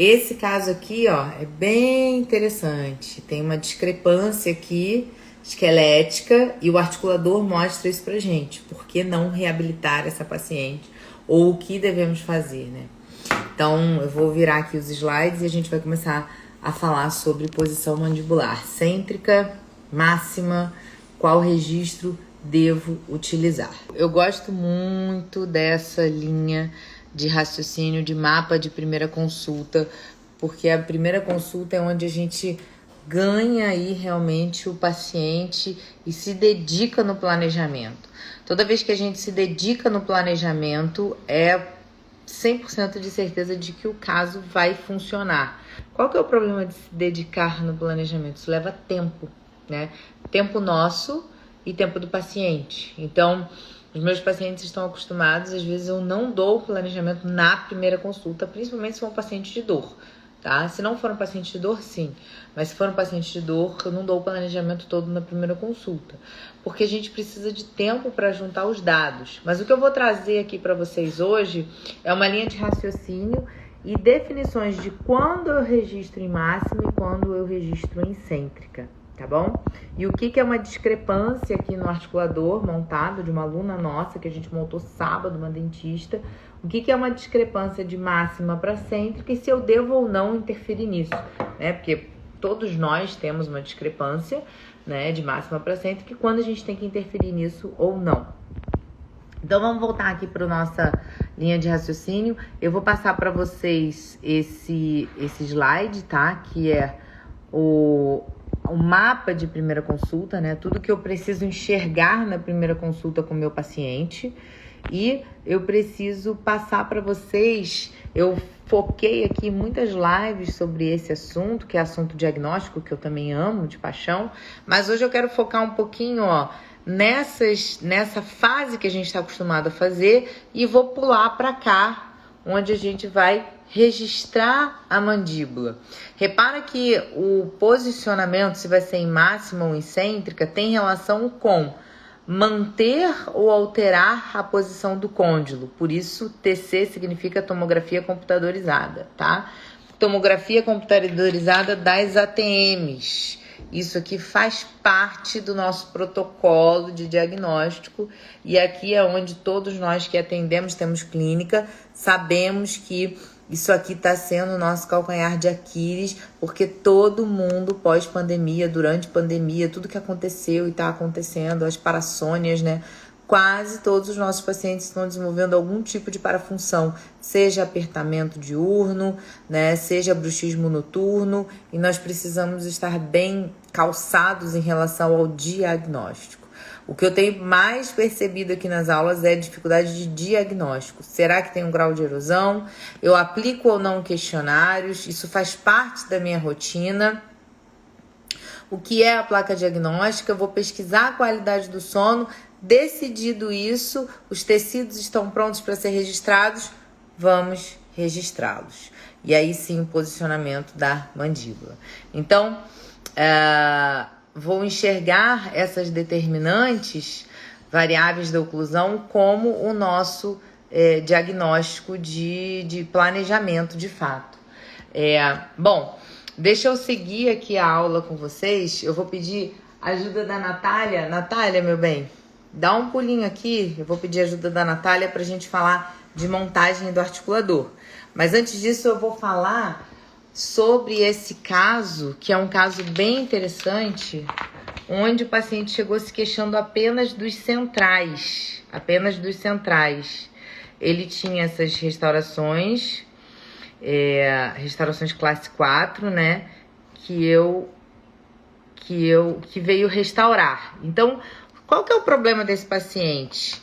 Esse caso aqui, ó, é bem interessante. Tem uma discrepância aqui esquelética e o articulador mostra isso pra gente. Por que não reabilitar essa paciente? Ou o que devemos fazer, né? Então, eu vou virar aqui os slides e a gente vai começar a falar sobre posição mandibular cêntrica, máxima, qual registro devo utilizar. Eu gosto muito dessa linha de raciocínio de mapa de primeira consulta, porque a primeira consulta é onde a gente ganha aí realmente o paciente e se dedica no planejamento. Toda vez que a gente se dedica no planejamento, é 100% de certeza de que o caso vai funcionar. Qual que é o problema de se dedicar no planejamento? Isso leva tempo, né? Tempo nosso e tempo do paciente. Então, os meus pacientes estão acostumados, às vezes eu não dou o planejamento na primeira consulta, principalmente se for um paciente de dor, tá? Se não for um paciente de dor, sim. Mas se for um paciente de dor, eu não dou o planejamento todo na primeira consulta. Porque a gente precisa de tempo para juntar os dados. Mas o que eu vou trazer aqui para vocês hoje é uma linha de raciocínio e definições de quando eu registro em máxima e quando eu registro em cêntrica, tá bom? E o que é uma discrepância aqui no articulador montado de uma aluna nossa que a gente montou sábado, uma dentista. O que é uma discrepância de máxima para cêntrica e se eu devo ou não interferir nisso, né? Porque todos nós temos uma discrepância, né, de máxima para cêntrica e quando a gente tem que interferir nisso ou não. Então vamos voltar aqui para nossa linha de raciocínio. Eu vou passar para vocês esse slide, tá? Que é o mapa de primeira consulta, né? Tudo que eu preciso enxergar na primeira consulta com o meu paciente. E eu preciso passar para vocês, eu foquei aqui muitas lives sobre esse assunto, que é assunto diagnóstico, que eu também amo de paixão, mas hoje eu quero focar um pouquinho, ó, nessa fase que a gente está acostumado a fazer e vou pular para cá, onde a gente vai registrar a mandíbula. Repara que o posicionamento, se vai ser em máxima ou em cêntrica, tem relação com manter ou alterar a posição do côndilo. Por isso, TC significa tomografia computadorizada, tá? Tomografia computadorizada das ATMs. Isso aqui faz parte do nosso protocolo de diagnóstico e aqui é onde todos nós que atendemos, temos clínica, sabemos que isso aqui está sendo o nosso calcanhar de Aquiles, porque todo mundo pós-pandemia, durante pandemia, tudo que aconteceu e está acontecendo, as parassônias, né? Quase todos os nossos pacientes estão desenvolvendo algum tipo de parafunção, seja apertamento diurno, né? Seja bruxismo noturno, e nós precisamos estar bem calçados em relação ao diagnóstico. O que eu tenho mais percebido aqui nas aulas é a dificuldade de diagnóstico. Será que tem um grau de erosão? Eu aplico ou não questionários? Isso faz parte da minha rotina. O que é a placa diagnóstica? Eu vou pesquisar a qualidade do sono. Decidido isso, os tecidos estão prontos para ser registrados? Vamos registrá-los. E aí sim o posicionamento da mandíbula. Então, vou enxergar essas determinantes variáveis da oclusão como o nosso diagnóstico de planejamento de fato. Bom, deixa eu seguir aqui a aula com vocês. Eu vou pedir ajuda da Natália. Natália, meu bem, dá um pulinho aqui. Eu vou pedir ajuda da Natália para a gente falar de montagem do articulador. Mas antes disso eu vou falar sobre esse caso, que é um caso bem interessante, onde o paciente chegou se queixando apenas dos centrais. Ele tinha essas restaurações, restaurações classe 4, né, que veio restaurar. Então, qual que é o problema desse paciente?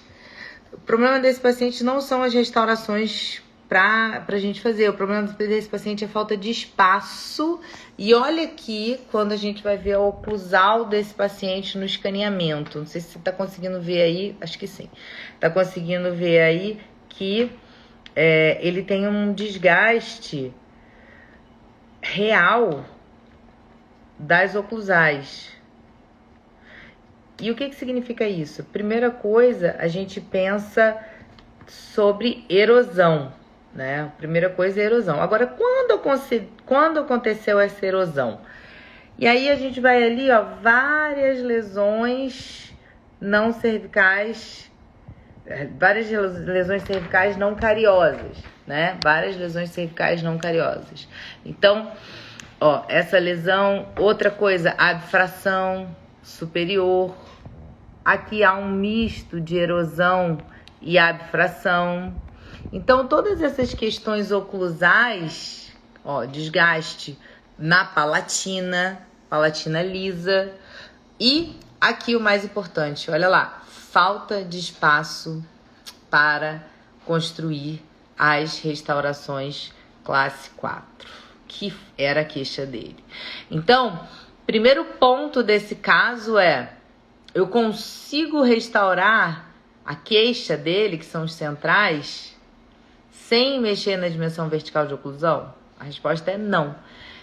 O problema desse paciente não são as restaurações pra gente fazer. O problema desse paciente é falta de espaço. E olha aqui, quando a gente vai ver a oclusal desse paciente no escaneamento. Não sei se você tá conseguindo ver aí, acho que sim. Tá conseguindo ver aí que ele tem um desgaste real das oclusais. E o que significa isso? Primeira coisa, a gente pensa sobre erosão. né? A primeira coisa é a erosão. Agora, quando aconteceu essa erosão? E aí a gente vai ali, ó, várias lesões não cervicais, várias lesões cervicais não cariosas, né? Várias lesões cervicais não cariosas. Então, ó, essa lesão, outra coisa, abfração superior. Aqui há um misto de erosão e abfração. Então, todas essas questões oclusais, ó, desgaste na palatina lisa. E aqui o mais importante, olha lá, falta de espaço para construir as restaurações classe 4, que era a queixa dele. Então, primeiro ponto desse caso é: eu consigo restaurar a queixa dele, que são os centrais, sem mexer na dimensão vertical de oclusão? A resposta é não.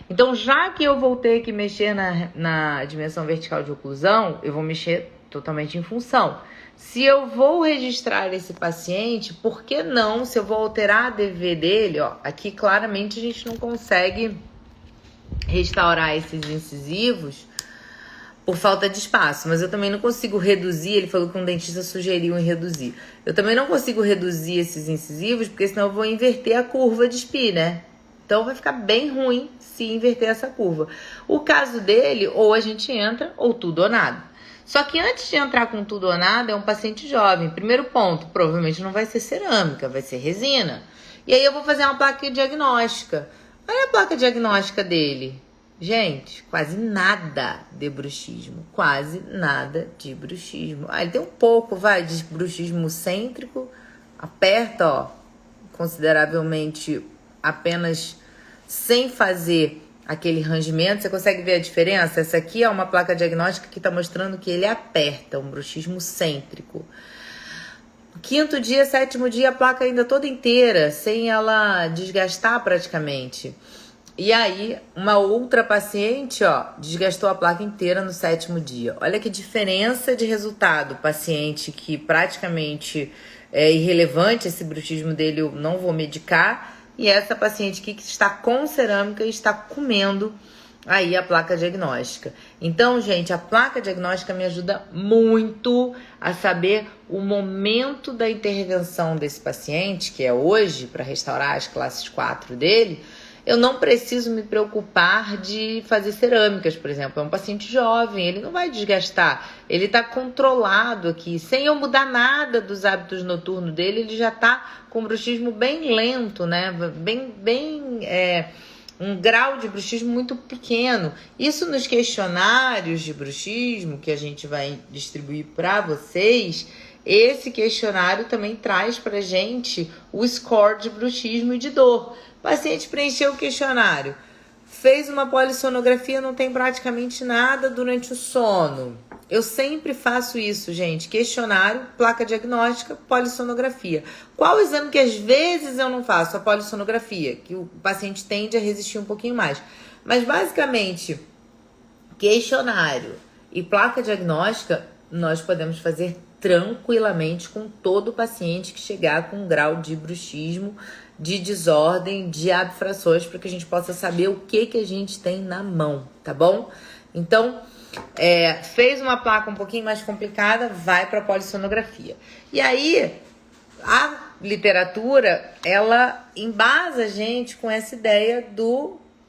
Então, já que eu vou ter que mexer na dimensão vertical de oclusão, eu vou mexer totalmente em função. Se eu vou registrar esse paciente, por que não, se eu vou alterar a DV dele, ó, aqui claramente a gente não consegue restaurar esses incisivos por falta de espaço, mas eu também não consigo reduzir. Ele falou que um dentista sugeriu em reduzir. Eu também não consigo reduzir esses incisivos, porque senão eu vou inverter a curva de SPI, né? Então vai ficar bem ruim se inverter essa curva. O caso dele, ou a gente entra, ou tudo ou nada. Só que antes de entrar com tudo ou nada, é um paciente jovem. Primeiro ponto, provavelmente não vai ser cerâmica, vai ser resina. E aí eu vou fazer uma placa diagnóstica. Olha a placa diagnóstica dele. Gente, quase nada de bruxismo. Quase nada de bruxismo. Ah, ele tem um pouco, de bruxismo cêntrico. Aperta, ó, consideravelmente, apenas sem fazer aquele rangimento. Você consegue ver a diferença? Essa aqui é uma placa diagnóstica que está mostrando que ele aperta, um bruxismo cêntrico. Quinto dia, sétimo dia, a placa ainda toda inteira, sem ela desgastar praticamente. E aí, uma outra paciente, ó, desgastou a placa inteira no sétimo dia. Olha que diferença de resultado. Paciente que praticamente é irrelevante, esse bruxismo dele eu não vou medicar. E essa paciente aqui que está com cerâmica e está comendo aí a placa diagnóstica. Então, gente, a placa diagnóstica me ajuda muito a saber o momento da intervenção desse paciente, que é hoje, para restaurar as classes 4 dele. Eu não preciso me preocupar de fazer cerâmicas, por exemplo. É um paciente jovem, ele não vai desgastar. Ele está controlado aqui. Sem eu mudar nada dos hábitos noturnos dele, ele já está com bruxismo bem lento, né? Um grau de bruxismo muito pequeno. Isso nos questionários de bruxismo que a gente vai distribuir para vocês. Esse questionário também traz pra gente o score de bruxismo e de dor. O paciente preencheu o questionário, fez uma polissonografia, não tem praticamente nada durante o sono. Eu sempre faço isso, gente. Questionário, placa diagnóstica, polissonografia. Qual o exame que às vezes eu não faço? A polissonografia, que o paciente tende a resistir um pouquinho mais. Mas basicamente, questionário e placa diagnóstica, nós podemos fazer tranquilamente com todo paciente que chegar com um grau de bruxismo, de desordem, de abfrações, para que a gente possa saber o que a gente tem na mão, tá bom? Então, fez uma placa um pouquinho mais complicada, vai para a polissonografia. E aí, a literatura, ela embasa a gente com essa ideia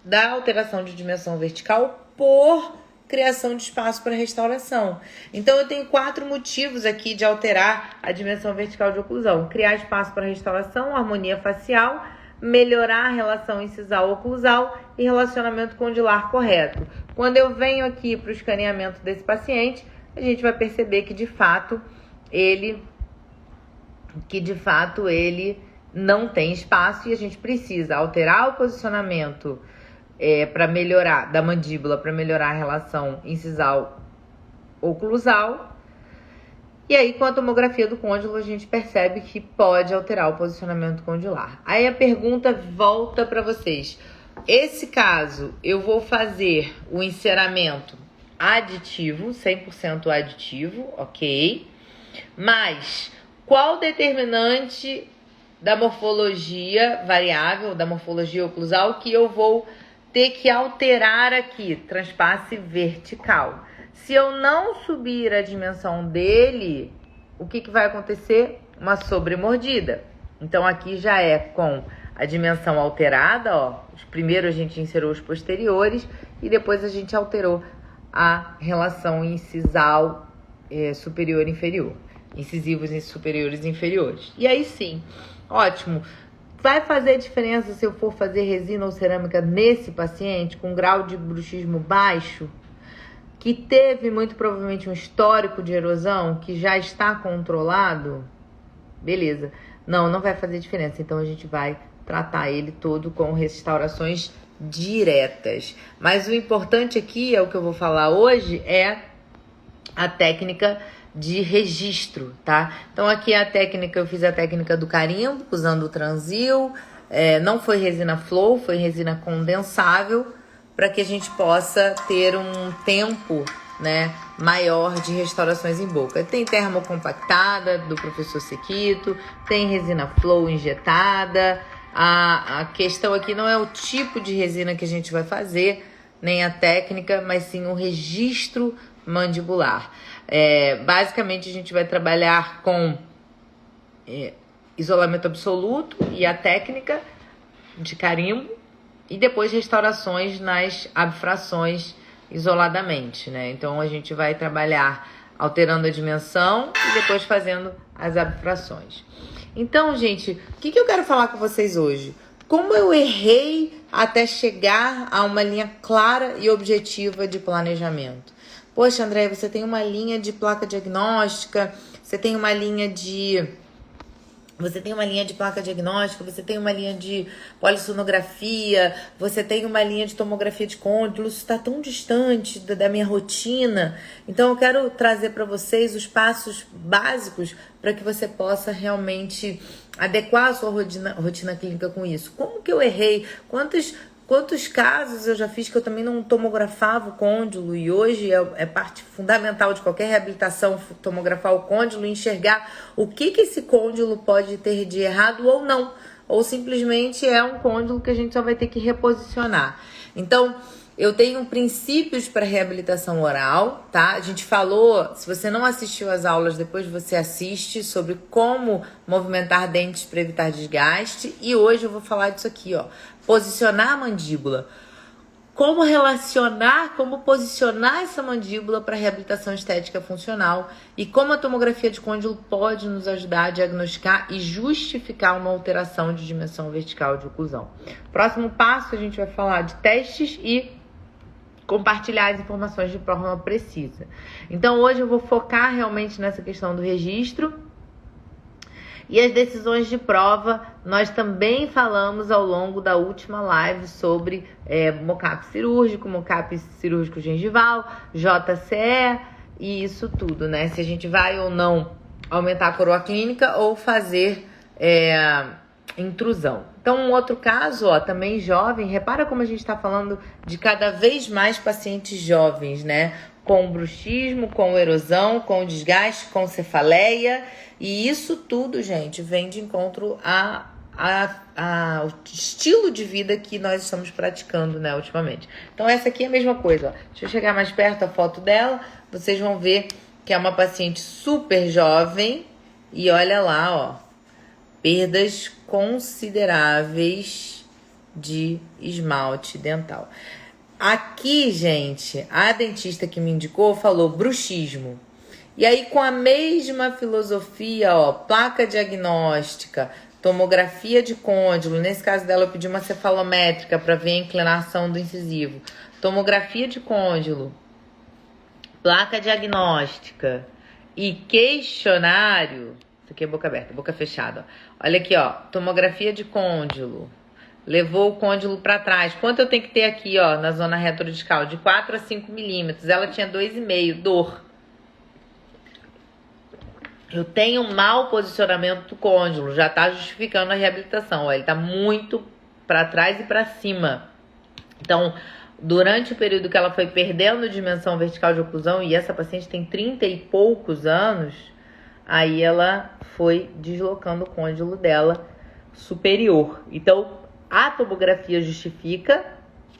da alteração de dimensão vertical por criação de espaço para restauração. Então, eu tenho 4 motivos aqui de alterar a dimensão vertical de oclusão: criar espaço para restauração, harmonia facial, melhorar a relação incisal-oclusal e relacionamento condilar correto. Quando eu venho aqui para o escaneamento desse paciente, a gente vai perceber que de fato ele não tem espaço, e a gente precisa alterar o posicionamento para melhorar da mandíbula, para melhorar a relação incisal-oclusal. E aí, com a tomografia do côndilo, a gente percebe que pode alterar o posicionamento condilar. Aí a pergunta volta para vocês. Esse caso, eu vou fazer o enceramento aditivo, 100% aditivo, ok? Mas qual determinante da morfologia variável, da morfologia oclusal, que eu vou ter que alterar aqui, transpasse vertical. Se eu não subir a dimensão dele, o que vai acontecer? Uma sobremordida. Então aqui já é com a dimensão alterada, ó. Primeiro a gente inseriu os posteriores e depois a gente alterou a relação incisal superior e inferior. Incisivos superiores e inferiores. E aí sim, ótimo. Vai fazer diferença se eu for fazer resina ou cerâmica nesse paciente com grau de bruxismo baixo, que teve muito provavelmente um histórico de erosão, que já está controlado? Beleza. Não vai fazer diferença. Então a gente vai tratar ele todo com restaurações diretas. Mas o importante aqui, é o que eu vou falar hoje, é a técnica de registro, tá? Então aqui é a técnica, eu fiz a técnica do carimbo, usando o Transil, não foi resina flow, foi resina condensável, para que a gente possa ter um tempo, né, maior de restaurações em boca. Tem termocompactada do professor Sequito, tem resina flow injetada. A questão aqui não é o tipo de resina que a gente vai fazer, nem a técnica, mas sim o registro mandibular. Basicamente a gente vai trabalhar com isolamento absoluto e a técnica de carimbo e depois restaurações nas abfrações isoladamente, né? Então a gente vai trabalhar alterando a dimensão e depois fazendo as abfrações. Então, gente, o que eu quero falar com vocês hoje? Como eu errei até chegar a uma linha clara e objetiva de planejamento. Poxa, André, você tem uma linha de placa diagnóstica, você tem uma linha de placa diagnóstica, você tem uma linha de polissonografia, você tem uma linha de tomografia de côndilo, isso está tão distante da minha rotina. Então eu quero trazer para vocês os passos básicos para que você possa realmente adequar a sua rotina clínica com isso. Como que eu errei? Quantos casos eu já fiz que eu também não tomografava o côndilo, e hoje é parte fundamental de qualquer reabilitação tomografar o côndilo e enxergar o que esse côndilo pode ter de errado ou não, ou simplesmente é um côndilo que a gente só vai ter que reposicionar. Então, eu tenho princípios para reabilitação oral, tá? A gente falou, se você não assistiu às aulas, depois você assiste sobre como movimentar dentes para evitar desgaste. E hoje eu vou falar disso aqui, ó. Posicionar a mandíbula. Como posicionar essa mandíbula para reabilitação estética funcional e como a tomografia de côndilo pode nos ajudar a diagnosticar e justificar uma alteração de dimensão vertical de oclusão. Próximo passo, a gente vai falar de testes e compartilhar as informações de forma precisa. Então, hoje eu vou focar realmente nessa questão do registro e as decisões de prova. Nós também falamos ao longo da última live sobre mocap cirúrgico gengival, JCE e isso tudo, né? Se a gente vai ou não aumentar a coroa clínica ou fazer intrusão. Então, um outro caso, ó, também jovem, repara como a gente está falando de cada vez mais pacientes jovens, né? Com bruxismo, com erosão, com desgaste, com cefaleia. E isso tudo, gente, vem de encontro ao estilo de vida que nós estamos praticando, né, ultimamente. Então, essa aqui é a mesma coisa, ó. Deixa eu chegar mais perto a foto dela, vocês vão ver que é uma paciente super jovem. E olha lá, ó, perdas consideráveis de esmalte dental. Aqui, gente, a dentista que me indicou falou bruxismo. E aí, com a mesma filosofia, ó, placa diagnóstica, tomografia de côndilo, nesse caso dela eu pedi uma cefalométrica para ver a inclinação do incisivo. Tomografia de côndilo, placa diagnóstica e questionário. Isso aqui é boca aberta, boca fechada, ó. Olha aqui, ó, tomografia de côndilo. Levou o côndilo para trás. Quanto eu tenho que ter aqui, ó, na zona retrodiscal? De 4 a 5 milímetros. Ela tinha 2,5, dor. Eu tenho um mau posicionamento do côndilo, já tá justificando a reabilitação, ó. Ele tá muito para trás e para cima. Então, durante o período que ela foi perdendo dimensão vertical de oclusão, e essa paciente tem 30 e poucos anos, aí ela foi deslocando o côndilo dela superior. Então, a tomografia justifica,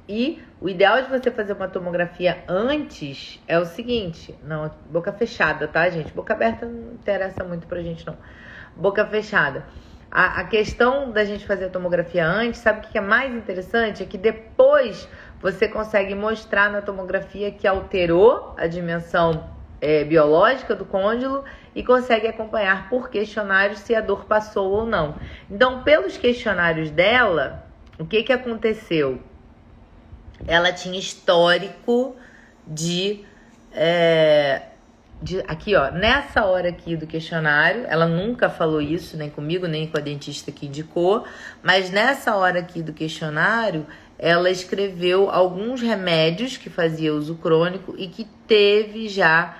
e o ideal de você fazer uma tomografia antes é o seguinte, não, boca fechada, tá, gente? Boca aberta não interessa muito pra gente, não. Boca fechada. A questão da gente fazer a tomografia antes, sabe o que é mais interessante? É que depois você consegue mostrar na tomografia que alterou a dimensão biológica do côndilo e consegue acompanhar por questionários se a dor passou ou não. Então, pelos questionários dela, o que aconteceu? Ela tinha histórico aqui, ó, nessa hora aqui do questionário, ela nunca falou isso, nem comigo, nem com a dentista que indicou, mas nessa hora aqui do questionário, ela escreveu alguns remédios que fazia uso crônico e que teve já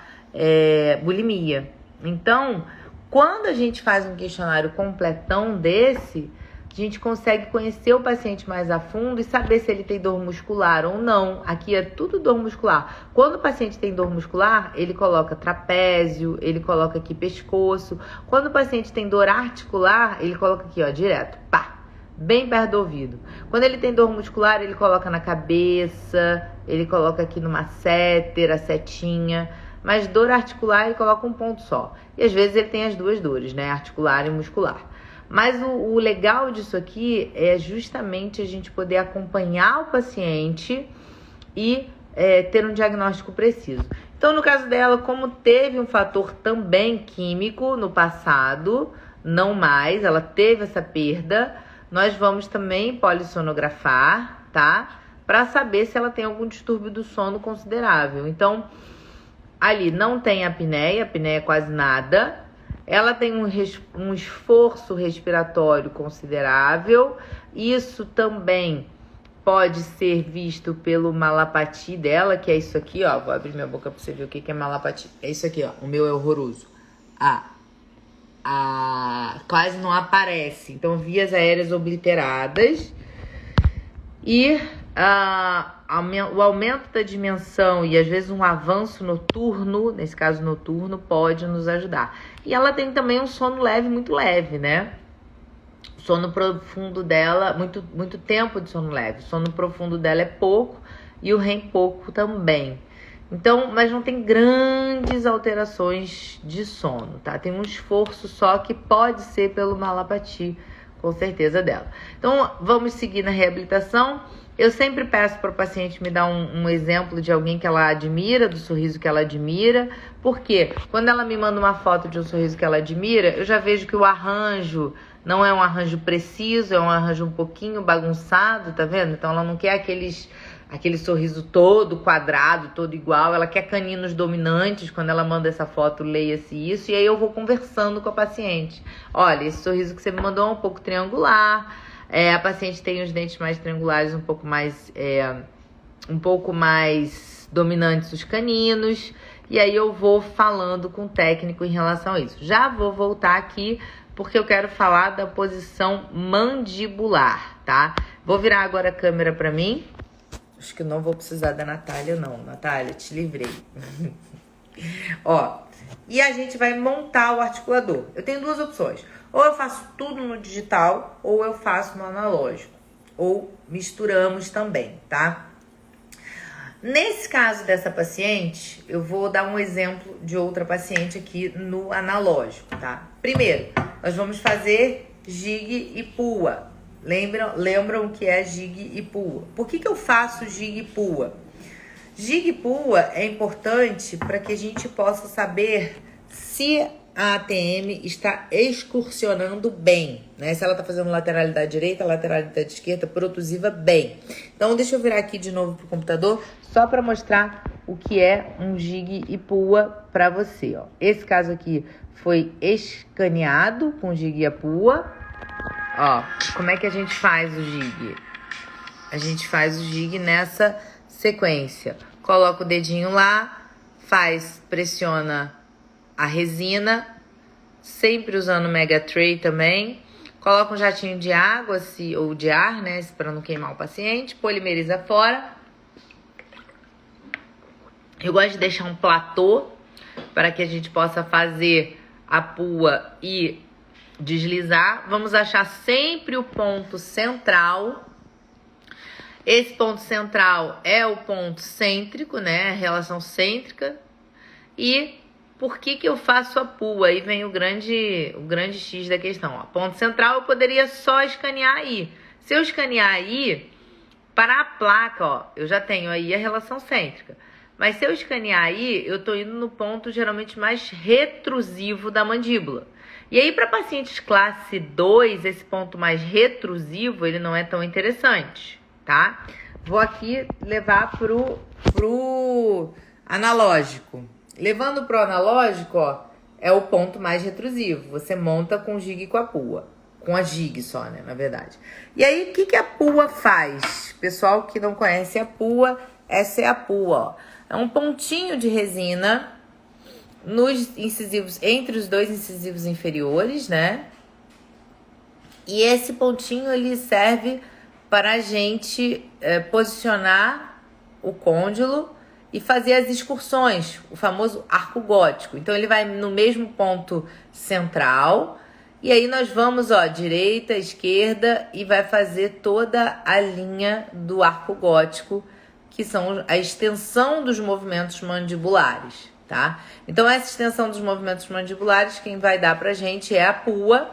bulimia. Então, quando a gente faz um questionário completão desse, a gente consegue conhecer o paciente mais a fundo e saber se ele tem dor muscular ou não. Aqui é tudo dor muscular. Quando o paciente tem dor muscular, ele coloca trapézio, ele coloca aqui pescoço. Quando o paciente tem dor articular, ele coloca aqui, ó, direto, pá, bem perto do ouvido. Quando ele tem dor muscular, ele coloca na cabeça, ele coloca aqui no masseter, a setinha. Mas dor articular, ele coloca um ponto só. E às vezes ele tem as duas dores, né, articular e muscular. Mas o legal disso aqui é justamente a gente poder acompanhar o paciente e ter um diagnóstico preciso. Então, no caso dela, como teve um fator também químico no passado, não mais, ela teve essa perda, nós vamos também polissonografar, tá? Para saber se ela tem algum distúrbio do sono considerável. Então, ali não tem apneia quase nada. Ela tem um esforço respiratório considerável. Isso também pode ser visto pelo Malapati dela, que é isso aqui, ó. Vou abrir minha boca pra você ver o que é Malapati. É isso aqui, ó. O meu é horroroso. Quase não aparece. Então, vias aéreas obliteradas. E o aumento da dimensão e às vezes um avanço noturno, nesse caso noturno, pode nos ajudar. E ela tem também um sono leve, muito leve, né? O sono profundo dela, muito tempo de sono leve. O sono profundo dela é pouco e o REM pouco também. Então, mas não tem grandes alterações de sono, tá? Tem um esforço só que pode ser pelo Malapati, com certeza dela. Então, vamos seguir na reabilitação. Eu sempre peço para o paciente me dar um exemplo de alguém que ela admira, do sorriso que ela admira. Porque quando ela me manda uma foto de um sorriso que ela admira, eu já vejo que o arranjo não é um arranjo preciso, é um arranjo um pouquinho bagunçado, tá vendo? Então, ela não quer aquele sorriso todo quadrado, todo igual. Ela quer caninos dominantes. Quando ela manda essa foto, leia-se isso. E aí eu vou conversando com a paciente. Olha, esse sorriso que você me mandou é um pouco triangular. A paciente tem os dentes mais triangulares, um pouco mais dominantes os caninos. E aí eu vou falando com o técnico em relação a isso. Já vou voltar aqui porque eu quero falar da posição mandibular, tá? Vou virar agora a câmera para mim. Acho que não vou precisar da Natália, não. Natália, te livrei. Ó, e a gente vai montar o articulador. Eu tenho duas opções. Ou eu faço tudo no digital, ou eu faço no analógico. Ou misturamos também, tá? Nesse caso dessa paciente, eu vou dar um exemplo de outra paciente aqui no analógico, tá? Primeiro, nós vamos fazer gig e pua. Lembram que é gig e pua. Por que eu faço gig e pua? Gig e pua é importante para que a gente possa saber se a ATM está excursionando bem, né? Se ela está fazendo lateralidade direita, lateralidade esquerda, protusiva bem. Então, deixa eu virar aqui de novo pro computador, só para mostrar o que é um gig e pua para você, ó. Esse caso aqui foi escaneado com gig e pua. Ó, como é que a gente faz o gig? A gente faz o gig nessa sequência. Coloca o dedinho lá, pressiona a resina, sempre usando Mega Tray também. Coloca um jatinho de água ou de ar, né, para não queimar o paciente. Polimeriza fora. Eu gosto de deixar um platô para que a gente possa fazer a pua e deslizar, vamos achar sempre o ponto central. Esse ponto central é o ponto cêntrico, né? A relação cêntrica. E por que eu faço a pua? Aí vem o grande X da questão. Ó. Ponto central eu poderia só escanear aí. Se eu escanear aí, para a placa, ó, eu já tenho aí a relação cêntrica. Mas se eu escanear aí, eu estou indo no ponto geralmente mais retrusivo da mandíbula. E aí, para pacientes classe 2, esse ponto mais retrusivo, ele não é tão interessante, tá? Vou aqui levar pro analógico. Levando pro analógico, ó, é o ponto mais retrusivo. Você monta com jig e com a pua. Com a jig só, né, na verdade. E aí, o que a pua faz? Pessoal que não conhece a pua, essa é a pua, ó. É um pontinho de resina nos incisivos, entre os dois incisivos inferiores, né? E esse pontinho, ele serve para a gente posicionar o côndilo e fazer as excursões, o famoso arco gótico. Então, ele vai no mesmo ponto central, e aí nós vamos, ó, direita, esquerda, e vai fazer toda a linha do arco gótico, que são a extensão dos movimentos mandibulares, tá? Então, essa extensão dos movimentos mandibulares, quem vai dar pra gente é a pua.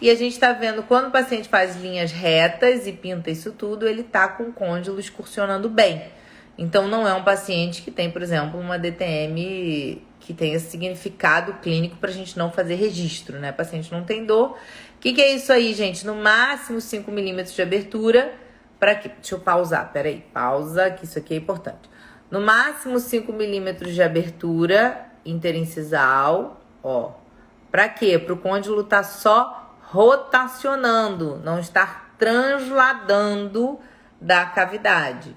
E a gente tá vendo, quando o paciente faz linhas retas e pinta isso tudo, ele tá com o côndilo excursionando bem. Então, não é um paciente que tem, por exemplo, uma DTM que tenha significado clínico pra gente não fazer registro, né? O paciente não tem dor. O que é isso aí, gente? No máximo 5 milímetros de abertura. Para quê? Deixa eu pausar, peraí. Pausa, que isso aqui é importante. No máximo 5 milímetros de abertura interincisal, ó. Pra quê? Pro côndilo tá só rotacionando, não estar transladando da cavidade.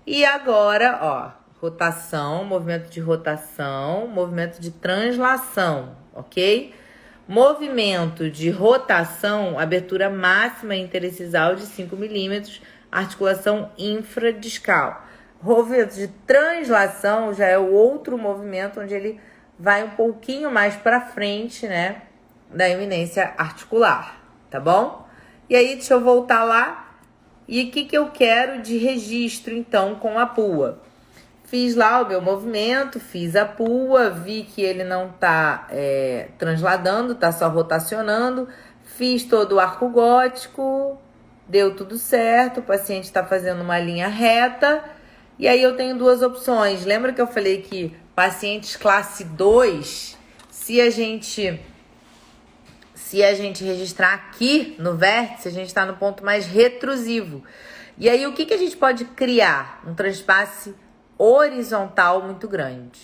E agora, ó, rotação, movimento de rotação, movimento de translação, ok? Movimento de rotação, abertura máxima interincisal de 5 milímetros, articulação infradiscal. Movimento de translação já é o outro movimento onde ele vai um pouquinho mais para frente, né, da eminência articular, tá bom? E aí, deixa eu voltar lá. E o que eu quero de registro, então, com a pua? Fiz lá o meu movimento, fiz a pua, vi que ele não tá transladando, tá só rotacionando. Fiz todo o arco gótico, deu tudo certo, o paciente está fazendo uma linha reta. E aí eu tenho duas opções. Lembra que eu falei que pacientes classe 2, se a gente registrar aqui no vértice, a gente está no ponto mais retrusivo. E aí o que a gente pode criar? Um transpasse horizontal muito grande.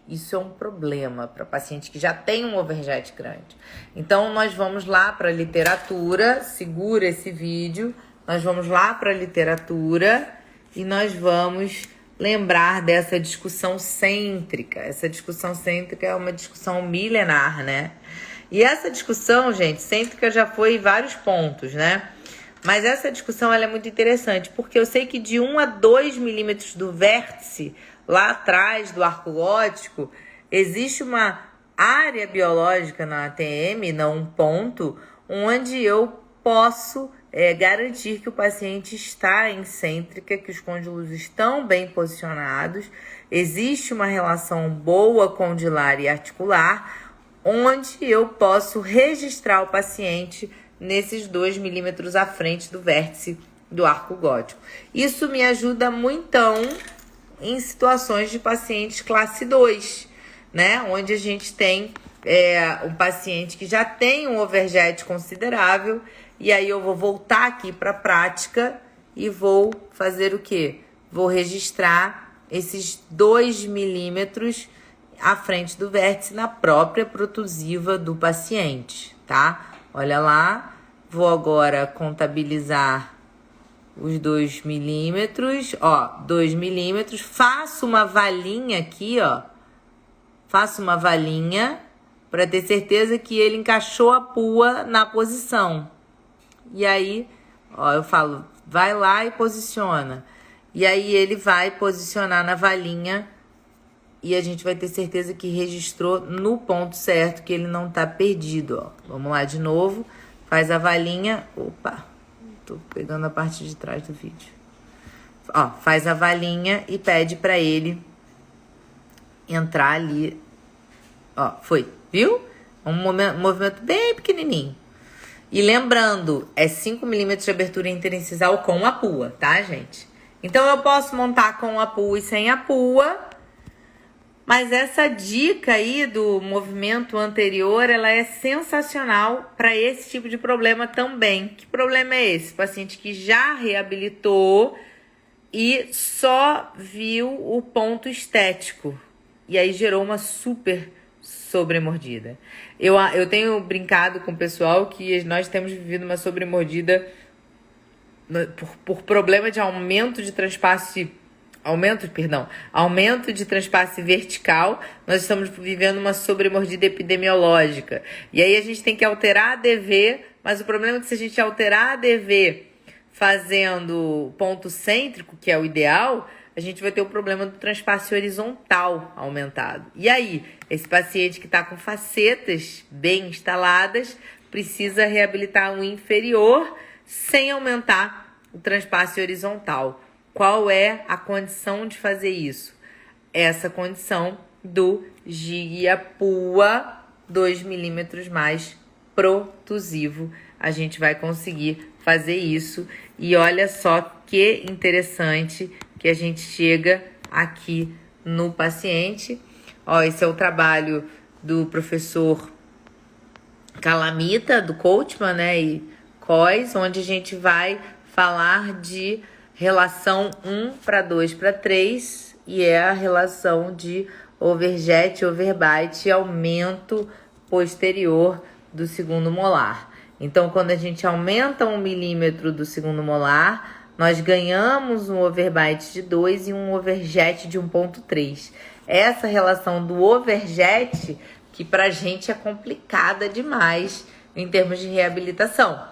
Isso é um problema para paciente que já tem um overjet grande. Então, nós vamos lá para a literatura, segura esse vídeo, nós vamos lá para a literatura e nós vamos lembrar dessa discussão cêntrica. Essa discussão cêntrica é uma discussão milenar, né? E essa discussão, gente, cêntrica já foi em vários pontos, né? Mas essa discussão ela é muito interessante, porque eu sei que de 1 a 2 milímetros do vértice, lá atrás do arco gótico, existe uma área biológica na ATM, não um ponto, onde eu posso garantir que o paciente está em cêntrica, que os côndilos estão bem posicionados, existe uma relação boa condilar e articular, onde eu posso registrar o paciente nesses 2 milímetros à frente do vértice do arco gótico. Isso me ajuda muitão em situações de pacientes classe 2, né? Onde a gente tem um paciente que já tem um overjet considerável, e aí eu vou voltar aqui para a prática e vou fazer o quê? Vou registrar esses 2 milímetros à frente do vértice na própria protusiva do paciente, tá? Olha lá, vou agora contabilizar os 2 milímetros, ó, 2 milímetros, faço uma valinha aqui, ó, faço uma valinha para ter certeza que ele encaixou a pua na posição. E aí, ó, eu falo, vai lá e posiciona. E aí ele vai posicionar na valinha e a gente vai ter certeza que registrou no ponto certo, que ele não tá perdido, ó. Vamos lá de novo, faz a valinha, opa, tô pegando a parte de trás do vídeo. Ó, faz a valinha e pede pra ele entrar ali, ó, foi, viu? Um movimento bem pequenininho. E lembrando, é 5 milímetros de abertura interincisal com a pua, tá, gente? Então, eu posso montar com a pua e sem a pua, mas essa dica aí do movimento anterior, ela é sensacional para esse tipo de problema também. Que problema é esse? Paciente que já reabilitou e só viu o ponto estético. E aí gerou uma super sobremordida. Eu tenho brincado com o pessoal que nós temos vivido uma sobremordida por problema de aumento de transpasse, aumento de transpasse vertical. Nós estamos vivendo uma sobremordida epidemiológica. E aí a gente tem que alterar a ADV, mas o problema é que se a gente alterar a ADV fazendo ponto cêntrico, que é o ideal, a gente vai ter o problema do transpasse horizontal aumentado. E aí, esse paciente que está com facetas bem instaladas precisa reabilitar o inferior sem aumentar o transpasse horizontal. Qual é a condição de fazer isso? Essa condição do Gig-a-Pua 2 milímetros mais protusivo. A gente vai conseguir fazer isso. E olha só que interessante que a gente chega aqui no paciente. Ó, esse é o trabalho do professor Calamita, do Coachman, né, e Cois, onde a gente vai falar de relação 1:2:3, e é a relação de overjet, overbite e aumento posterior do segundo molar. Então, quando a gente aumenta 1 milímetro do segundo molar, nós ganhamos um overbite de 2 e um overjet de 1,3. Essa relação do overjet, que pra gente é complicada demais em termos de reabilitação.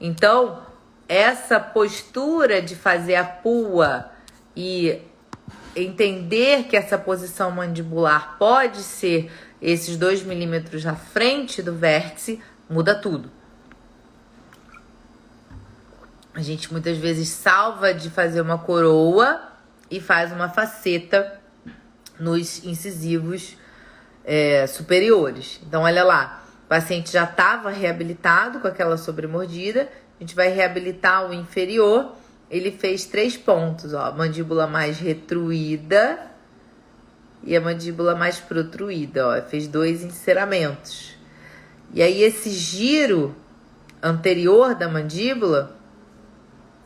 Então, essa postura de fazer a pua e entender que essa posição mandibular pode ser esses 2 milímetros na frente do vértice, muda tudo. A gente muitas vezes salva de fazer uma coroa e faz uma faceta nos incisivos superiores. Então, olha lá, o paciente já estava reabilitado com aquela sobremordida, a gente vai reabilitar o inferior, ele fez 3 pontos, ó, a mandíbula mais retruída e a mandíbula mais protruída, ó, fez 2 encerramentos. E aí esse giro anterior da mandíbula,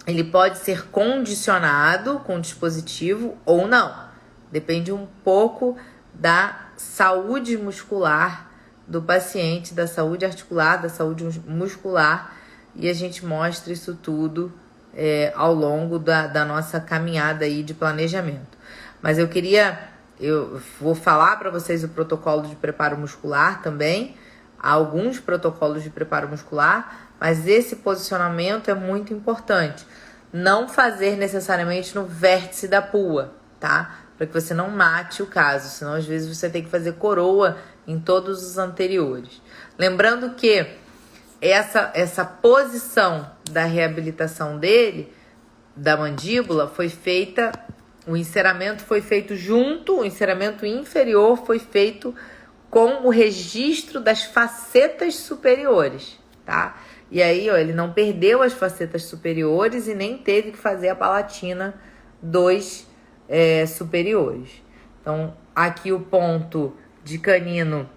ele pode ser condicionado com dispositivo ou não. Depende um pouco da saúde muscular do paciente, da saúde articular, da saúde muscular. E a gente mostra isso tudo ao longo da nossa caminhada aí de planejamento. Mas eu vou falar para vocês o protocolo de preparo muscular também. Há alguns protocolos de preparo muscular, mas esse posicionamento é muito importante. Não fazer necessariamente no vértice da pua, tá? Para que você não mate o caso, senão às vezes você tem que fazer coroa em todos os anteriores. Lembrando que essa posição da reabilitação dele, da mandíbula, foi feita, o encerramento foi feito junto, o encerramento inferior foi feito com o registro das facetas superiores, tá? E aí, ó, ele não perdeu as facetas superiores e nem teve que fazer a palatina dos superiores. Então, aqui o ponto de canino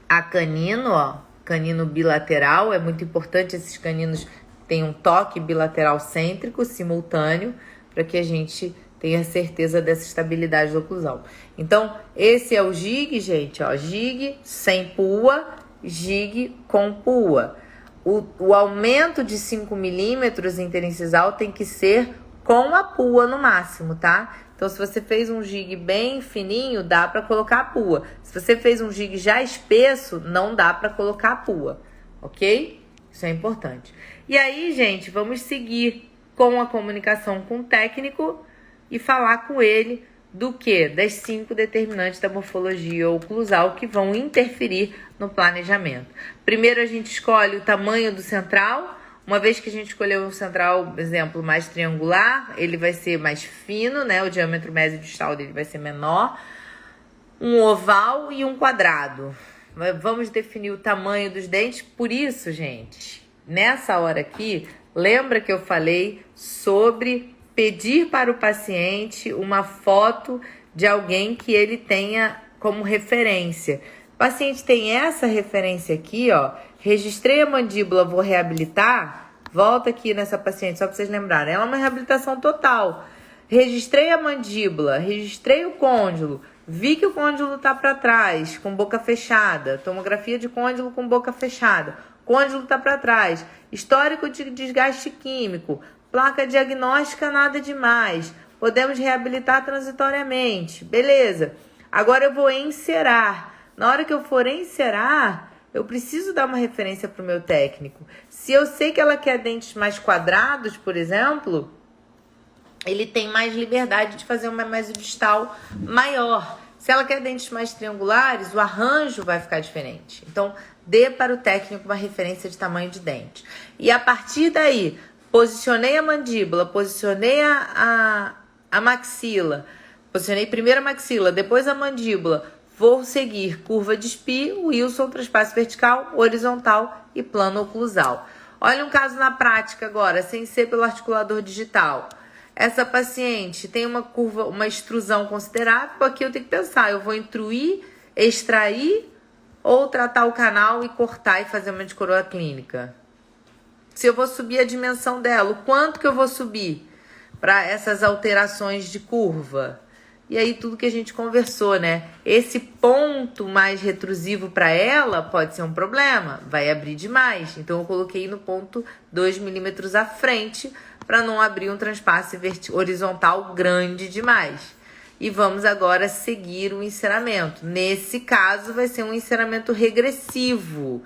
a canino, ó, canino bilateral. É muito importante esses caninos tenham um toque bilateral cêntrico, simultâneo, para que a gente tenha certeza dessa estabilidade da oclusão. Então, esse é o Gig, gente, ó, Gig sem pua, Gig com pua. O aumento de 5 milímetros interincisal tem que ser com a pua no máximo, tá? Então, se você fez um Gig bem fininho, dá para colocar a pua. Se você fez um Gig já espesso, não dá para colocar a pua, ok? Isso é importante. E aí, gente, vamos seguir com a comunicação com o técnico e falar com ele do que? Das 5 determinantes da morfologia oclusal que vão interferir no planejamento. Primeiro a gente escolhe o tamanho do central. Uma vez que a gente escolheu um central, exemplo, mais triangular, ele vai ser mais fino, né? O diâmetro mesodistal dele vai ser menor. Um oval e um quadrado. Vamos definir o tamanho dos dentes. Por isso, gente, nessa hora aqui, lembra que eu falei sobre pedir para o paciente uma foto de alguém que ele tenha como referência. O paciente tem essa referência aqui, ó. Registrei a mandíbula, vou reabilitar. Volta aqui nessa paciente, só para vocês lembrarem. Ela é uma reabilitação total. Registrei a mandíbula, registrei o côndilo. Vi que o côndilo tá para trás, com boca fechada. Tomografia de côndilo com boca fechada. Côndilo tá para trás. Histórico de desgaste químico. Placa diagnóstica, nada demais. Podemos reabilitar transitoriamente. Beleza. Agora eu vou encerar. Na hora que eu for encerar, eu preciso dar uma referência para o meu técnico. Se eu sei que ela quer dentes mais quadrados, por exemplo, ele tem mais liberdade de fazer uma mesodistal maior. Se ela quer dentes mais triangulares, o arranjo vai ficar diferente. Então, dê para o técnico uma referência de tamanho de dente. E a partir daí, posicionei a mandíbula, posicionei a maxila, posicionei primeiro a maxila, depois a mandíbula. Vou seguir curva de Spee, Wilson, transpasso vertical, horizontal e plano oclusal. Olha um caso na prática agora, sem ser pelo articulador digital. Essa paciente tem uma curva, uma extrusão considerável. Aqui eu tenho que pensar, eu vou intruir, extrair ou tratar o canal e cortar e fazer uma descoroa clínica? Se eu vou subir a dimensão dela, o quanto que eu vou subir para essas alterações de curva? E aí tudo que a gente conversou, né? Esse ponto mais retrusivo para ela pode ser um problema, vai abrir demais. Então eu coloquei no ponto 2 milímetros à frente para não abrir um transpasse horizontal grande demais. E vamos agora seguir o enceramento. Nesse caso vai ser um enceramento regressivo.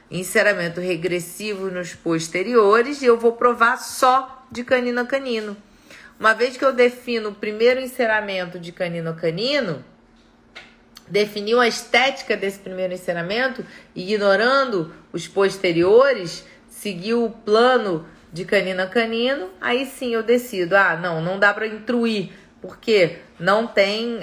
Enceramento regressivo nos posteriores e eu vou provar só de canino a canino. Uma vez que eu defino o primeiro enceramento de canino a canino, definiu a estética desse primeiro enceramento, ignorando os posteriores, seguiu o plano de canino a canino, aí sim eu decido, não dá para intruir, porque não tem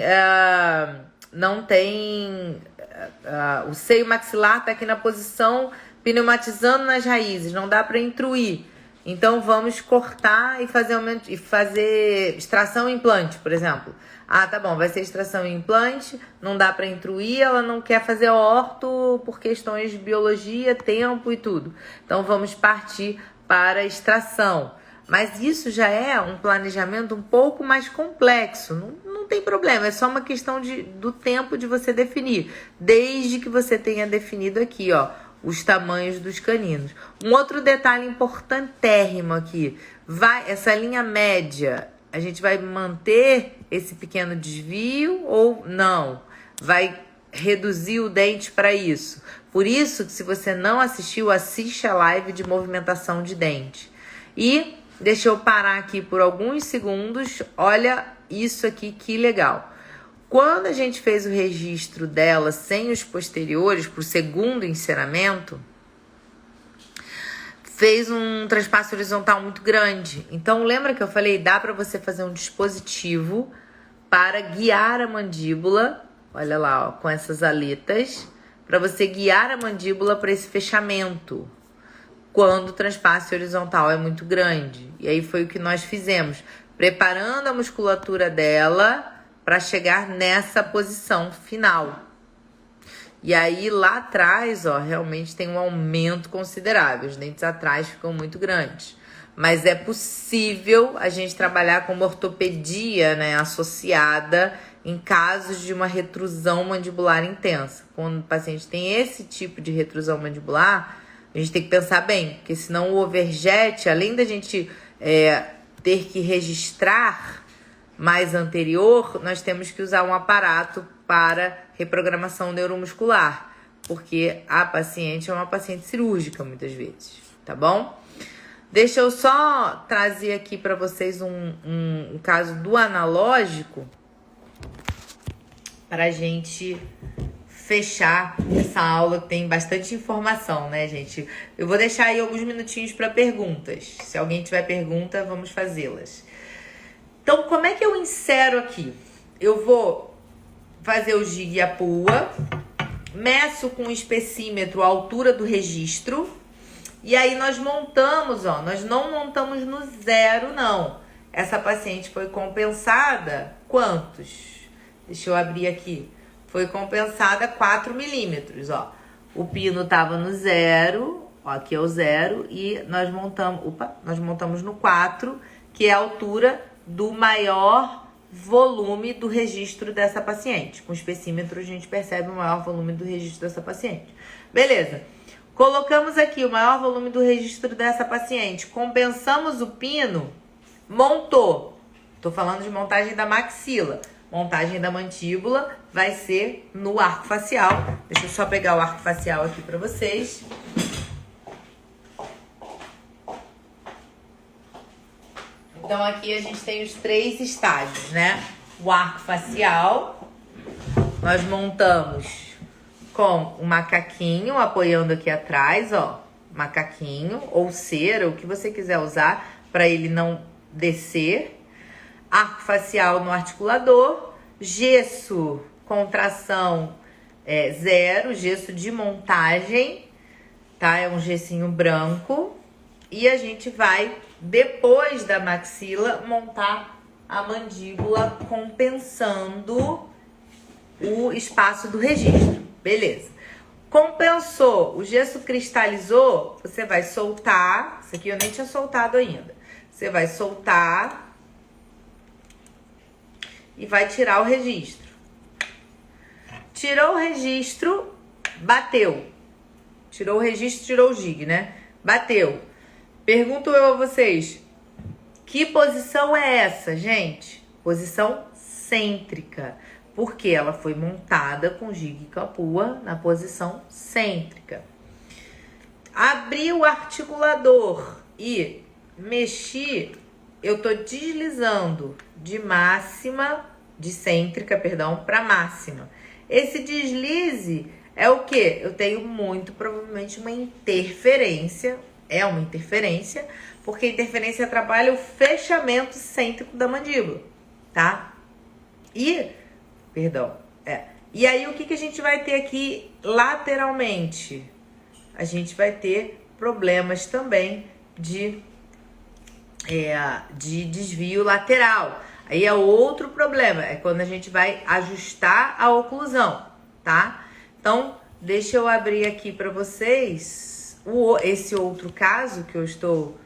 o seio maxilar está aqui na posição pneumatizando nas raízes, não dá para intruir. Então vamos cortar e fazer extração e implante, por exemplo. Tá bom, vai ser extração e implante, não dá para intruir, ela não quer fazer orto por questões de biologia, tempo e tudo. Então vamos partir para a extração. Mas isso já é um planejamento um pouco mais complexo. Não tem problema, é só uma questão do tempo de você definir. Desde que você tenha definido aqui, ó, os tamanhos dos caninos. Um outro detalhe importantérrimo aqui. Essa linha média, a gente vai manter esse pequeno desvio ou não? Vai reduzir o dente para isso. Por isso que se você não assistiu, assiste a live de movimentação de dente. E deixa eu parar aqui por alguns segundos. Olha isso aqui, que legal. Quando a gente fez o registro dela sem os posteriores, para o segundo enceramento, fez um transpasso horizontal muito grande. Então, lembra que eu falei? Dá para você fazer um dispositivo para guiar a mandíbula, olha lá, ó, com essas aletas, para você guiar a mandíbula para esse fechamento, quando o transpasso horizontal é muito grande. E aí foi o que nós fizemos, preparando a musculatura dela para chegar nessa posição final. E aí lá atrás, ó, realmente tem um aumento considerável. Os dentes atrás ficam muito grandes. Mas é possível a gente trabalhar com uma ortopedia, né, associada em casos de uma retrusão mandibular intensa. Quando o paciente tem esse tipo de retrusão mandibular, a gente tem que pensar bem, porque senão o overjet, além da gente ter que registrar mais anterior, nós temos que usar um aparato para reprogramação neuromuscular, porque a paciente é uma paciente cirúrgica muitas vezes, tá bom? Deixa eu só trazer aqui para vocês um caso do analógico, pra gente fechar essa aula. Tem bastante informação, né, gente? Eu vou deixar aí alguns minutinhos para perguntas. Se alguém tiver pergunta, vamos fazê-las. Então, como é que eu insero aqui? Eu vou fazer o jig e a pua, meço com o espessímetro a altura do registro, e aí nós montamos, ó, nós não montamos no zero, não. Essa paciente foi compensada, quantos? Deixa eu abrir aqui. Foi compensada 4 milímetros, ó. O pino tava no zero, ó, aqui é o zero, e nós montamos no 4, que é a altura do maior volume do registro dessa paciente. Com o espessímetro a gente percebe o maior volume do registro dessa paciente. Beleza. Colocamos aqui o maior volume do registro dessa paciente. Compensamos o pino, montou. Tô falando de montagem da maxila. Montagem da mandíbula vai ser no arco facial. Deixa eu só pegar o arco facial aqui para vocês. Então, aqui a gente tem os 3 estágios, né? O arco facial, nós montamos com o macaquinho apoiando aqui atrás, ó. Macaquinho ou cera, o que você quiser usar para ele não descer. Arco facial no articulador, gesso, contração 0, gesso de montagem, tá? É um gessinho branco. E a gente vai, depois da maxila, montar a mandíbula compensando o espaço do registro. Beleza. Compensou, o gesso cristalizou, você vai soltar. Isso aqui eu nem tinha soltado ainda. Você vai soltar e vai tirar o registro. Tirou o registro, bateu. Tirou o registro, tirou o jig, né? Bateu. Pergunto eu a vocês, que posição é essa, gente? Posição cêntrica, porque ela foi montada com jig e capua na posição cêntrica. Abri o articulador e mexi, eu tô deslizando de cêntrica, para máxima. Esse deslize é o quê? Eu tenho muito provavelmente uma interferência. É uma interferência, porque a interferência atrapalha o fechamento cêntrico da mandíbula, tá? E aí o que a gente vai ter aqui lateralmente? A gente vai ter problemas também de desvio lateral. Aí é outro problema, é quando a gente vai ajustar a oclusão, tá? Então, deixa eu abrir aqui para vocês esse outro caso que eu estou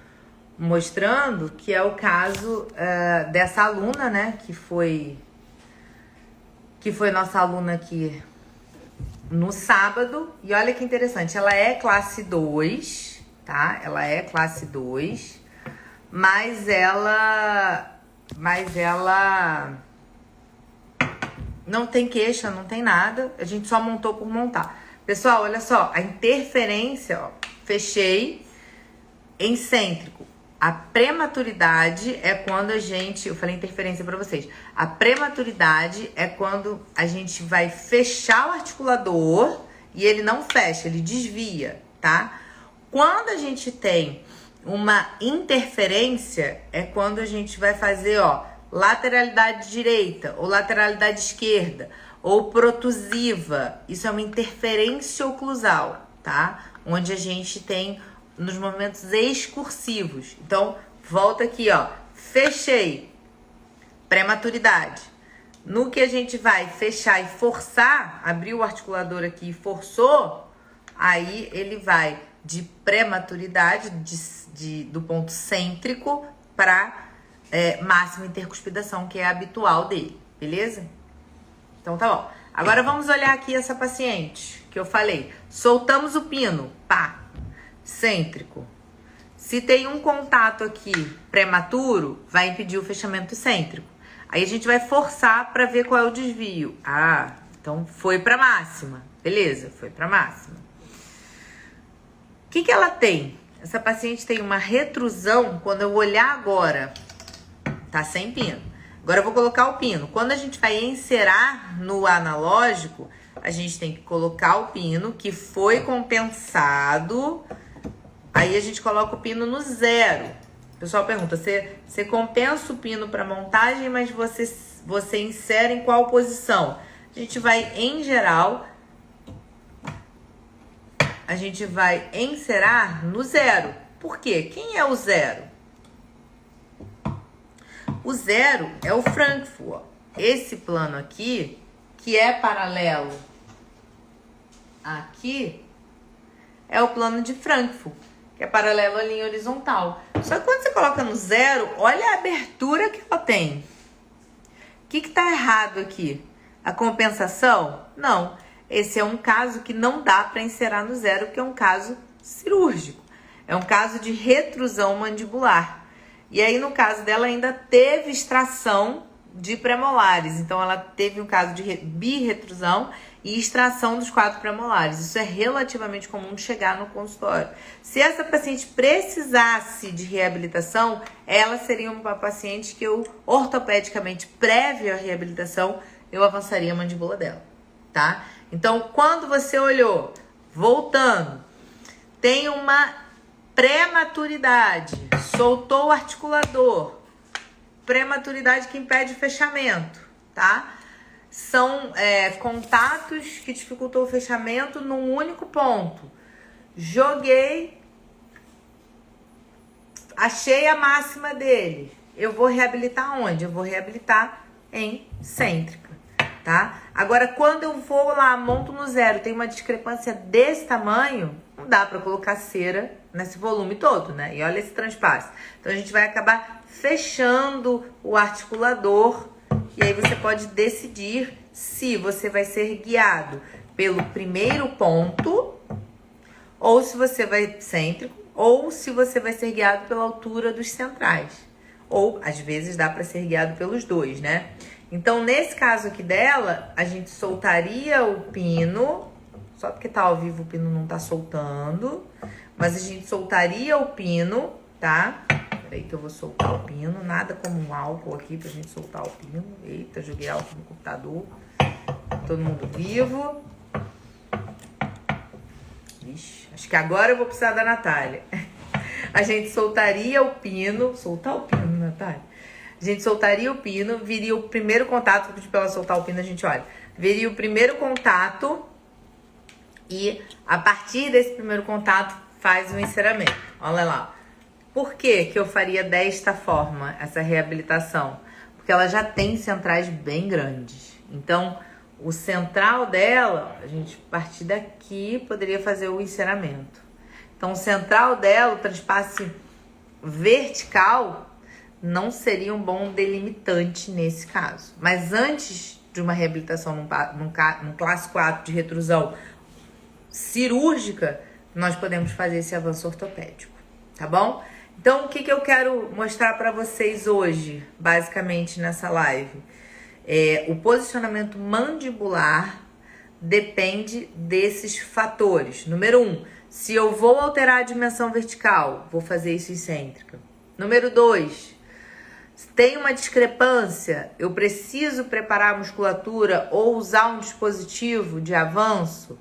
mostrando, que é o caso dessa aluna, né, que foi nossa aluna aqui no sábado. E olha que interessante, ela é classe 2, tá? Ela é classe 2, mas ela não tem queixa, não tem nada. A gente só montou por montar. Pessoal, olha só, a interferência, ó, fechei em cêntrico. A prematuridade é quando eu falei interferência para vocês. A prematuridade é quando a gente vai fechar o articulador e ele não fecha, ele desvia, tá? Quando a gente tem uma interferência, é quando a gente vai fazer, ó, lateralidade direita ou lateralidade esquerda ou protusiva. Isso é uma interferência oclusal, tá? Onde a gente tem nos movimentos excursivos. Então, volta aqui, ó. Fechei. Prematuridade. No que a gente vai fechar e forçar, abriu o articulador aqui e forçou, aí ele vai de prematuridade, do ponto cêntrico, para máxima intercuspidação, que é a habitual dele. Beleza? Então, tá bom. Agora vamos olhar aqui essa paciente que eu falei. Soltamos o pino, pá, cêntrico. Se tem um contato aqui prematuro, vai impedir o fechamento cêntrico. Aí a gente vai forçar para ver qual é o desvio. Ah, então foi para máxima. Beleza, foi para máxima. O que ela tem? Essa paciente tem uma retrusão, quando eu olhar agora, tá sem pino. Agora eu vou colocar o pino. Quando a gente vai encerar no analógico, a gente tem que colocar o pino que foi compensado. Aí a gente coloca o pino no 0. O pessoal pergunta, você compensa o pino para montagem, mas você insere em qual posição? A gente vai, em geral, a gente vai encerar no 0. Por quê? Quem é o 0? O 0 é o Frankfurt. Esse plano aqui, que é paralelo aqui, é o plano de Frankfurt, que é paralelo à linha horizontal. Só que quando você coloca no 0, olha a abertura que ela tem. O que está errado aqui? A compensação? Não. Esse é um caso que não dá para encerar no 0, porque é um caso cirúrgico. É um caso de retrusão mandibular. E aí, no caso dela, ainda teve extração de premolares. Então, ela teve um caso de birretrusão e extração dos 4 premolares. Isso é relativamente comum de chegar no consultório. Se essa paciente precisasse de reabilitação, ela seria uma paciente que eu, ortopedicamente, prévio à reabilitação, eu avançaria a mandíbula dela, tá? Então, quando você olhou, voltando, tem uma prematuridade, soltou o articulador, prematuridade que impede o fechamento, tá? São contatos que dificultou o fechamento num único ponto. Joguei, achei a máxima dele. Eu vou reabilitar onde? Eu vou reabilitar em cêntrica, tá? Agora, quando eu vou lá, monto no 0, tem uma discrepância desse tamanho, não dá para colocar cera nesse volume todo, né? E olha esse transpasse. Então, a gente vai acabar fechando o articulador e aí você pode decidir se você vai ser guiado pelo primeiro ponto ou se você vai cêntrico ou se você vai ser guiado pela altura dos centrais. Ou, às vezes, dá para ser guiado pelos dois, né? Então, nesse caso aqui dela, a gente soltaria o pino, só porque tá ao vivo o pino não tá soltando, mas a gente soltaria o pino, tá? Peraí que eu vou soltar o pino, nada como um álcool aqui pra gente soltar o pino. Eita, joguei álcool no computador. Todo mundo vivo. Ixi, acho que agora eu vou precisar da Natália. A gente soltaria o pino, soltar o pino, Natália? A gente soltaria o pino, viria o primeiro contato, vou pedir pra ela soltar o pino, a gente olha. Viria o primeiro contato e a partir desse primeiro contato faz o enceramento. Olha lá. Por que eu faria desta forma essa reabilitação? Porque ela já tem centrais bem grandes. Então, o central dela, a gente a partir daqui poderia fazer o enceramento. Então, o central dela, o transpasse vertical, não seria um bom delimitante nesse caso. Mas antes de uma reabilitação num classe 4 de retrusão cirúrgica, nós podemos fazer esse avanço ortopédico, tá bom? Então, o que eu quero mostrar para vocês hoje, basicamente, nessa live? O posicionamento mandibular depende desses fatores. Número 1, se eu vou alterar a dimensão vertical, vou fazer isso em cêntrica. Número 2, tem uma discrepância, eu preciso preparar a musculatura ou usar um dispositivo de avanço?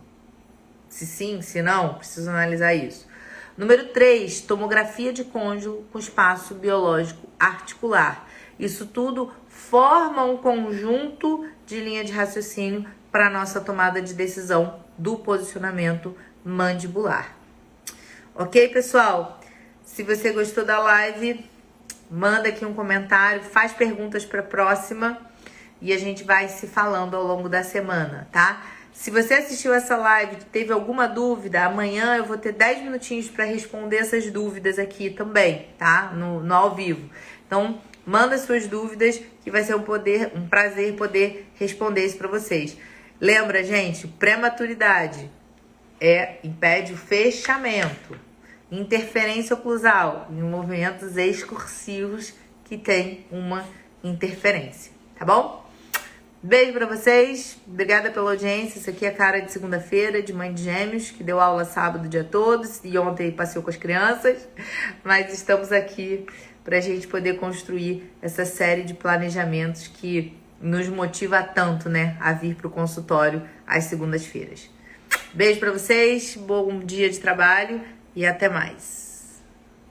Se sim, se não, preciso analisar isso. Número 3, tomografia de côndilo com espaço biológico articular. Isso tudo forma um conjunto de linha de raciocínio para a nossa tomada de decisão do posicionamento mandibular. Ok, pessoal? Se você gostou da live, manda aqui um comentário, faz perguntas para a próxima e a gente vai se falando ao longo da semana, tá? Se você assistiu essa live, teve alguma dúvida, amanhã eu vou ter 10 minutinhos para responder essas dúvidas aqui também, tá? No ao vivo. Então, manda suas dúvidas que vai ser um prazer poder responder isso para vocês. Lembra, gente, prematuridade impede o fechamento, interferência oclusal em movimentos excursivos que tem uma interferência, tá bom? Beijo pra vocês, obrigada pela audiência. Isso aqui é a Cara de segunda-feira, de mãe de gêmeos, que deu aula sábado o dia todo e ontem passeou com as crianças. Mas estamos aqui pra gente poder construir essa série de planejamentos que nos motiva tanto, né, a vir pro consultório às segundas-feiras. Beijo pra vocês, bom dia de trabalho e até mais.